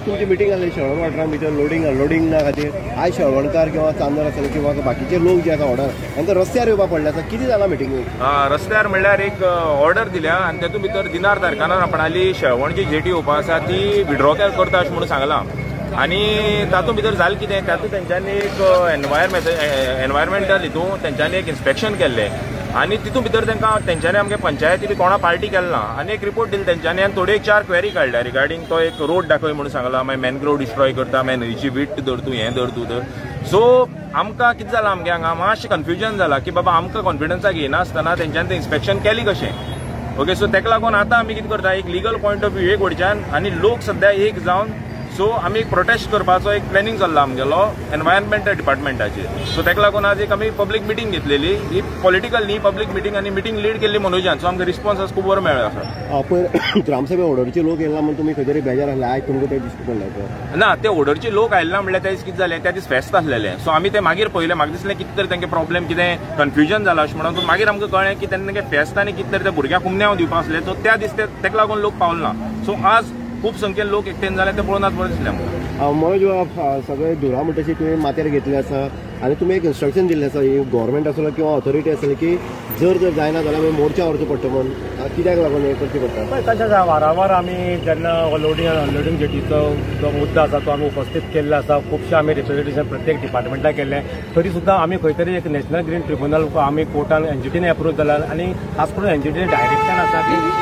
तुमची मिटींग जाली शेळवण वाठारांत भितर लोडिंग अनलोडिंग ना खातीर आज शेळवणकार किंवा चांदर आसले किंवा बाकीचे लोक जे आसा ऑर्डर तांकां रस्त्यार येवपा पडले आसा कितें जाला मिटींगेक? रस्त्यार म्हणल्यार एक ऑर्डर दिल्या आनी तातूंत भितर दिनार तारखानार आपणाली शेळवणची जेटी येवपा आसा ती विड्रॉ करता अशें म्हणून सांगलां. आनी तातूंत भितर जालें कितें तातूंत तेंच्यांनी एक एनवायरमेंटल हितून तेंच्यांनी एक इन्स्पेक्शन केल्लें आनी तितूंत भितर तेंच्यांनी आमगे पंचायती बी कोणा पार्टी केलें ना आनी एक रिपोर्ट दिली तेंच्यांनी आनी थोडे 4 क्वेरी काडल्या रिगार्डींग तो एक रोड दाखय म्हणून सांगला मागीर मॅनग्रोव डिस्ट्रॉय करता मागीर न्हंयची वीट धर तूं हें धर तूं धर. सो आमकां कितें जालां आमगे हांगा मातशें कन्फ्युजन जालां की बाबा आमकां कॉन्फिडन्साक येनासतना तेंच्यांनी तें इन्स्पेक्शन केलें कशें. ओके सो तेका लागून आतां आमी कितें करता एक लिगल पॉयंट ऑफ व्यू एक वडच्यान आनी लोक सद्या एक जावन सो आमी प्रोटेस्ट करपाचो एक प्लॅनिंग चल्ला आमगेलो एनवायरमेंटल डिपार्टमेंटाचेर. सो तेका लागून आज एक आमी पब्लीक मिटींग घेतलेली ही पॉलिटिकल न्ही पब्लीक मिटींग आनी मिटींग लीड केल्ली मनोजान. सो आमकां रिस्पॉन्स आज खूब बरो मेळ्ळो आसा. पयर ग्रामसभे ऑर्डरचे लोक येयला म्हणून तुमी खंय तरी बेजार आसले आयज तुमकां ते दिश्टी पडले ना ते ऑर्डरचे लोक आयले ना म्हणल्यार त्या दीस कितें जालें त्या दीस फेस्त आसलेलें. सो आमी ते मागीर पयलें म्हाका दिसलें कितें तरी तेंगे प्रॉब्लेम कितें कन्फ्युजन जालां अशें म्हणून मागीर आमकां कळ्ळें की तेन्ना तेंगे फेस्त आनी कितें तरी त्या भुरग्यांक कुमन्यांव दिवपा आसलें. सो त्या दीस तेका लागून लोक पावले ना. सो आज खूब संख्येन लोक एकठांय जाले ते पळोवन आज बरें दिसलें आमकां. मनोज सगळे धुरा म्हणटशी तुवें माथ्यार घेतले आसा आनी तुमी एक इन्स्ट्रक्शन दिल्लें आसा गव्हर्मेंट आसलो किंवा ऑथॉरिटी आसली की जर जायना जाल्यार आमी मोर्चा व्हरचो पडटा म्हणून कित्याक लागून हें करचें पडटा? तशें वारंवार आमी जेन्ना लोडिंग आनी अनलोडिंग जेटीचो जो मुद्दो आसा तो आमी उपस्थित केल्लो आसा. खुबशे आमी रिप्रेझेंटेशन प्रत्येक डिपार्टमेंटाक केल्लें तरी सुद्दां आमी खंय तरी एक नॅशनल ग्रीन ट्रिब्युनल आमी कोर्टान एनजीटीने अप्रूव्ह जाला आनी खास करून एनजीटीने डायरेक्शन आसा की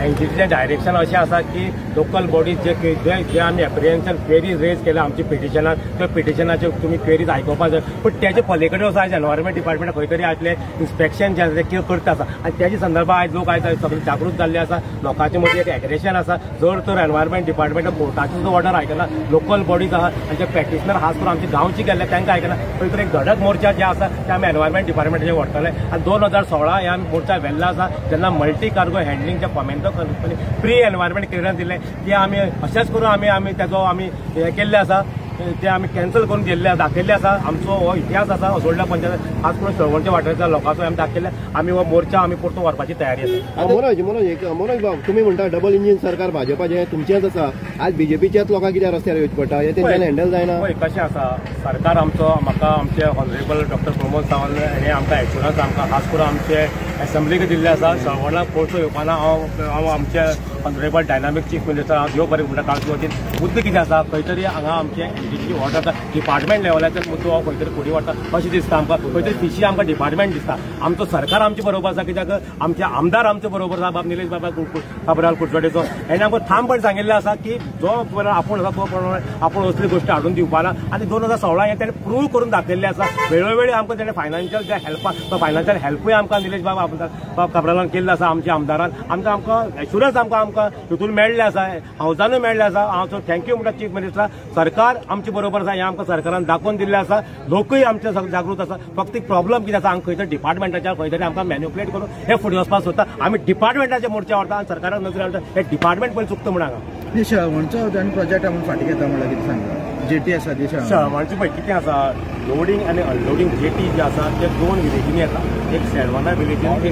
एनजीटीचें डायरेक्शन अशें आसा की लोकल बॉडीज जे आमी एप्रिहेन्शन क्वेरीज रेज केल्या आमच्या पिटिशनार त्या पिटिशनाचे तुमी क्वेरीज आयकोवपाक जाय. पूण तेजे पलीकडे असो आयज एनवायरमेंट डिपार्टमेंट खंय तरी आयतलें इन्स्पेक्शन जें आसा तें करता आसा आनी त्याच्या संदर्भात आयज लोक आयज सगळे जागृत जाल्ले आसा. लोकांचे मदीं एक एग्रेशन आसा. जर तर एनवायरमेंट डिपार्टमेंट कोर्टाचो जो ऑर्डर आयकना लोकल बॉडीज आसा आनी जे प्रॅक्टिशनर खास करून आमची गांवची गेल्ले तांकां आयकना खंय तरी एक धडक मोर्चा जे आसा ते आमी एनवायरमेंट डिपार्टमेंटाचेर व्हरतले. आनी 2016 ह्या मोर्चा व्हेल्लो आसा जेन्ना मल्टी कार्गो हँडलिंगच्या Fomento company pre environment clearance दिले ते आमी अशेंच करून आमी तेजो आमी हें केल्लें आसा ते आमी कॅन्सल करून दिल्ले दाखयल्ले आसा. आमचो हो इतिहास आसा असोळड्या पंचायत खास करून शेळवणच्या वाठाराच्या लोकांचो आमी दाखयल्ले. आमी हो मोर्चा आमी परतून व्हरपाची तयारी आसा. मनोज बाब तुमी म्हणटा डबल इंजीन सरकार भाजपाचें तुमचेंच आसा. आज बीजेपीच्याच लोकांक कित्याक रस्त्यार येवचें पडटा हें तेंच्यानी हँडल जायना? पळय कशें आसा सरकार आमचो म्हाका आमचे ऑनरेबल डॉक्टर प्रमोद सावंत हेणें आमकां एश्युरन्स आमकां खास करून आमचे एसेंब्लीक दिल्ले आसा. शेळवणाक कोर्टो येवपाना हांव आमचे ऑनरेबल डायनामीक चीफ मिनिस्टर हांव देव बरें म्हणटा काळजी वतीन मुद्दो कितें आसा खंय तरी हांगा आमचे एनजीटीची ऑर्डर आसा डिपार्टमेंट लेवलाचेर मुद्दो हो खंय तरी फुडें व्हरता अशें दिसता आमकां. खंय तरी फिशी आमकां डिपार्टमेंट दिसता. आमचो सरकार आमचे बरोबर आसा कित्याक आमचे आमदार आमचे बरोबर आसा बाब निलेश बाबा काबराल कुडचडेचो हेणें आमकां ठामपण सांगिल्लें आसा की जो आपूण आसा तो आपूण असली गोश्टी हाडून दिवपाना आनी 2016 हें तेणें प्रूव करून दाखयल्लें आसा. वेळोवेळी आमकां तेणें फायनान्शियल जे हेल्प फायनान्शियल हेल्पूय आमकां निलेश बाबा आमदार काबरालान केल्लें आसा आमच्या आमदारान. आमकां एश्युरन्स आमकां हितून मेळ्ळें आसा हावजानूय मेळ्ळें आसा. हांव थँक्यू म्हणटा चीफ मिनिस्टर सरकार आमचे बरोबर आसा हें आमकां सरकारान दाखोवन दिल्लें आसा. लोकूय आमचे जागृत आसा. फक्त एक प्रॉब्लम कितें आसा हांगा खंय तरी डिपार्टमेंटाच्या खंय तरी आमकां मॅन्युप्युलेट करून हे फुडें वचपाक सोदता. आमी डिपार्टमेंटाचे मोर्चा व्हरता आनी सरकाराक नजर हाडटा हे डिपार्टमेंट पयलीं चुकता म्हणून हांगा शेळवणचो प्रोजेक्ट आमी फाटीं घेता म्हणल्यार कितें सांगता जेटी आसा ती शेळवणची पळय कितें आसा लोडिंग आनी अनलोडिंग जेटी जे आसा ते 2 विलेजींनी येता. एक शेळवणा विलेजीन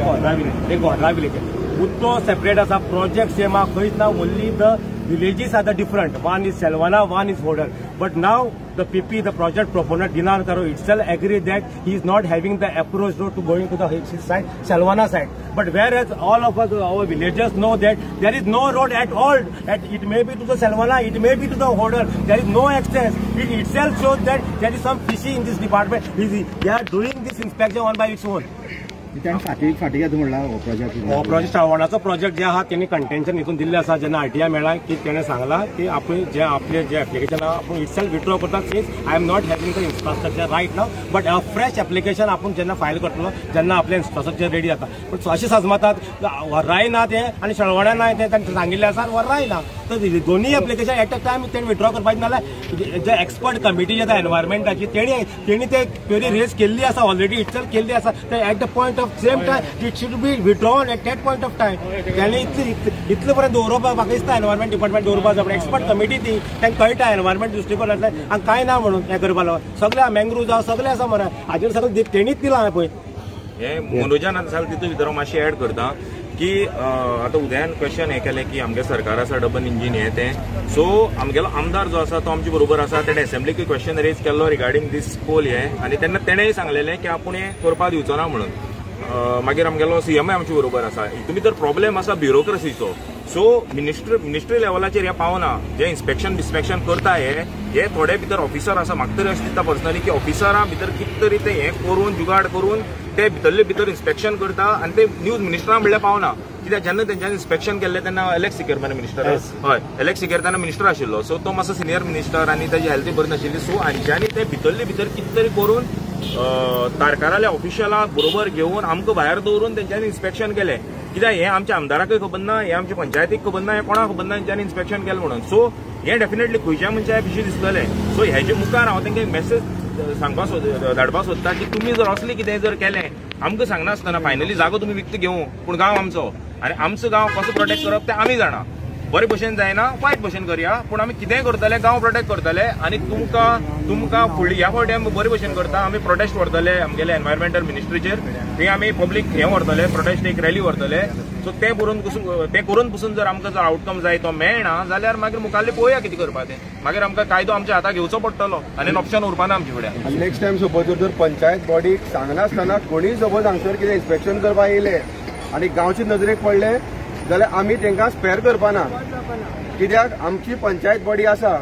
एक वर्रा विलेजीन. मुद्दो सेपरेट आसा. प्रोजेक्ट सेम आहा खंयच ना. Only the villages are the different. One is Selwana, one is Hodar. But now the PP, the project proponent Dinar Karo itself agreed that he is not having the approach road to going to the his side, Selwana side. But whereas all of us, our villagers know that there is no road at all. It may be to the Selwana, it may be to the Hodar. There is no access. It itself shows that there is some fishy in this department. They are doing this inspection one by its own. फाटी घेता म्हणला हो project शेळवणाचो project जे आहा त्यांनी contention हितून दिल्ले आसा. जेन्ना आरटीआय मेळ्ळा की तेणें सांगला की आपण जे आपले जे एप्लिकेशन आपण इटसेल्फ विथड्रॉ करता since I am not having the infrastructure riot now but a fresh application आपण जेन्ना फायल करतलो जेन्ना आपले इन्फ्रास्ट्रक्चर रेडी जाता. पण अशें सजमतात वर्राय ना तें आनी शेळवणा ना तें तांणी सांगिल्लें आसा वर्राय ना. तर दोन्ही एप्लिकेशन एट अ टायम तेणें विथड्रॉ करपाचें नाल्यार जे एक्सपर्ट कमिटी जी आसा एनवायरमेंटाची तेणी ते क्वेरी रेज केल्ली आसा ऑलरेडी इटसेल्फ केल्ली आसा. At the point of same time it should be withdrawn at that point of time. त्यांनी इतले पर्यंत दवरपाक म्हाका दिसता एनवायरमेंट डिपार्टमेंट दवरपाक जाय. एक्सपर्ट कमिटी ती तांकां कळटा एनवायरमेंट दृश्टीकोनांतले आनी कांय ना म्हणून हें करपा लागून सगळे मँग्रुव्ज जावं सगळे आसा मरे हाजेर सगळे तेणीच दिलां हांवें पळय. हे मनोजान आसा तितून भितर मातशें एड करता की आतां उदयान क्वेश्चन हें केलें की आमगे सरकार आसा डबल इंजीन हें तें सो आमगेलो आमदार जो आसा तो आमचे बरोबर आसा तेणें असेंब्लीक क्वेश्चन रेज केल्लो रिगार्डींग दीस कोल हें आनी तेन्ना तेणेंय सांगलेलें की आपूण हें करपा दिवचो ना म्हणून मागीर आमगेलो सीएमय आमचे बरोबर आसा हितून भितर प्रॉब्लेम आसा ब्युरोक्रेसीचो सो मिनिस्ट्री लेवलाचेर हें पावना जे इन्स्पेक्शन करता हे थोडे भितर ऑफिसर आसा म्हाका तरी अशें दिसता पर्सनली की ऑफिसरां भितर कितें तरी ते हें करून जुगाड करून ते भितरले भितर इन्स्पेक्शन करता आनी ते न्यूज मिनिस्टरां म्हणल्यार पावना कित्याक जेन्ना तेंच्यांनी इन्स्पेक्शन केल्लें तेन्ना एलेक्स सिकेरमान मिनिस्टर हय एलेक्स सिकेर तेन्ना मिनिस्टर आशिल्लो सो तो मातसो सिनियर मिनिस्टर आनी ताजी हेल्थ बरी नाशिल्ली सो हांच्यांनी ते भितरले भितर कितें तरी करून तारकाराल्या ऑफिशियलाक बरोबर घेवन आमकां भायर दवरून तेंच्यांनी इन्स्पेक्शन केलें कित्याक हें आमच्या आमदाराकय खबर ना हें आमच्या पंचायतीक खबर ना हें कोणाक खबर ना तेंच्यांनी इन्स्पेक्शन केलें म्हणून सो हें डेफिनेटली खंयच्या मनशाक पिशी दिसतलें सो हेजे मुखार हांव तेंका एक मेसेज धाडपाक सोदता की तुमी जर असलें कितें जर केलें आमकां सांगनासतना फायनली जागो तुमी विकतो घेवं पूण गांव आमचो आनी आमचो गांव कसो प्रोटेक्ट करप तें आमी जाणा बरे भशेन जायना वायट भशेन करया पूण आमी कितेंय करतले गांव प्रोटेक्ट करतले आनी तुमकां फुडली ह्या फावटी आमी बरे भशेन करता आमी प्रोटेस्ट व्हरतले आमगेले एनवायरमेंटल मिनिस्ट्रीचेर थंय आमी पब्लीक हें व्हरतले प्रोटेस्ट एक रॅली व्हरतले सो तें करून पसून जर आमकां जर आउटकम जाय तो मेळना जाल्यार मागीर मुखाल्ली पळोवया कितें करपा तें मागीर आमकां कायदो आमच्या हाताक घेवचो पडटलो आनी ऑप्शन उरपाना आमचे फुड्यान नेक्स्ट टायम सपोज जर पंचायत बॉडीक सांगनासतना कोणीय सपोज हांगसर कितें इन्स्पेक्शन करपाक येयले आनी गांवचे नजरेक पडले जाल्यार आमी तांकां स्पेर करपाना कित्याक आमची पंचायत बॉडी आसा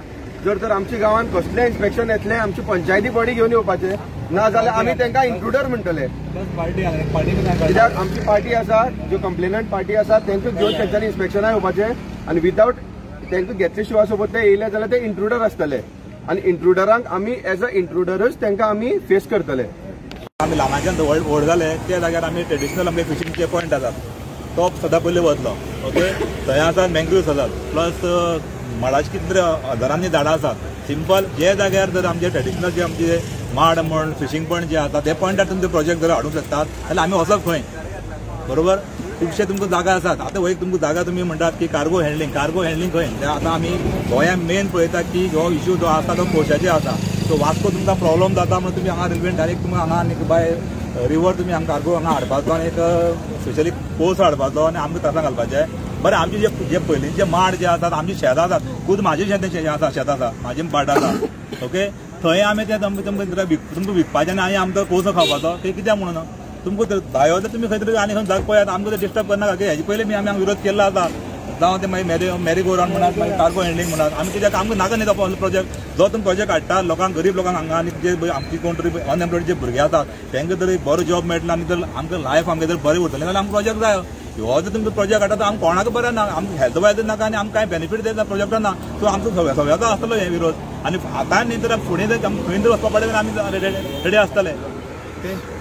जर आमच्या गांवांत कसलें इन्स्पेक्शन येतलें आमची पंचायती बॉडी घेवन येवपाचें ना जाल्यार आमी तांकां इंट्रुडर म्हणटले कित्याक आमची पार्टी आसा ज्यो कंप्लेनंट पार्टी आसा तांकां घेवन तेंच्यांनी इन्स्पेक्शनाक येवपाचें आनी विदावट तांकां घेतले शिवाय सोबत ते येयले जाल्यार ते इंट्रुडर आसतले आनी इंट्रुडरांक आमी एज अ इंट्रुडरच तांकां आमी फेस करतले आमी ल्हानाच्यान व्हड जाले त्या जाग्यार आमी ट्रेडिशनल आमचे फिशींगचे पॉयंट आसात तो सदां पयलीं वतलो ओके थंय आसात मँग्रुव्स आसात प्लस माडाची कितें तरी हजारांनी झाडां आसात सिंपल जे जाग्यार जर आमचे ट्रेडिशनल जे आमचे माड म्हण फिशींग पॉयंट जे आसा ते पॉयंटार तुमचे प्रोजेक्ट जर हाडूंक शकतात जाल्यार आमी वचप खंय बरोबर खुबशे तुमकां जागा आसात आतां वयर तुमकां जागा तुमी म्हणटात की कार्गो हँडलिंग खंय आतां आमी गोंयांत मेन पळयतात की हो इश्यू जो आसा तो कोळशाचे आसा सो वास्को तुमकां प्रॉब्लम जाता म्हणून तुमी हांगा रेल्वेन डायरेक्ट तुमी हांगा आनीक बाय रिवर तुमी हांगा कार्गो हांगा हाडपाचो आनी एक स्पेशली पोस्ट हाडपाचो आनी आमकां तसां घालपाचें बरें आमचे जे पयलींचे माड जे आसात आमची शेतां आसात खूद म्हाजें शेत आसा शेत आसा म्हाजें पाट आसा ओके थंय आमी ते तुमकां विकपाचें आनी आमकां कोसो खावपाचो ते कित्याक म्हणून तुमकां धायो तर तुमी खंय तरी आनी खंय जाग पळयात आमकां ते डिस्टर्ब करनाका की हेजे पयलीं आमी विरोध केल्लो आसा जावं ते मागीर मेरी गो रावंड म्हणत मागीर कार्गो हँडलिंग म्हणत आमी कित्याक आमकां नाका न्ही तो प्रोजेक्ट जो तुमी प्रोजेक्ट हाडटा लोकांक गरीब लोकांक हांगा आनी जे आमची कोण तरी अनएम्प्लॉयड जे भुरगे आसात तांकां तरी बरो जॉब मेळटलो आनी जर आमकां लायफ आमगे जर बरें उरतलें जाल्यार आमकां प्रोजेक्ट जाय हो जर तुमचो प्रोजेक्ट हाडटा तो आमकां कोणाक बरें ना आमकां हेल्थ वायज नाका आनी आमकां कांय बेनिफीट देता प्रोजेक्टान ना सो आमचो सगळ्याचो आसतलो हे विरोध आनी आतां न्ही तर फुडें जर खंय जर वचपा पडलें जाल्यार आमी रेडी आसतले ओके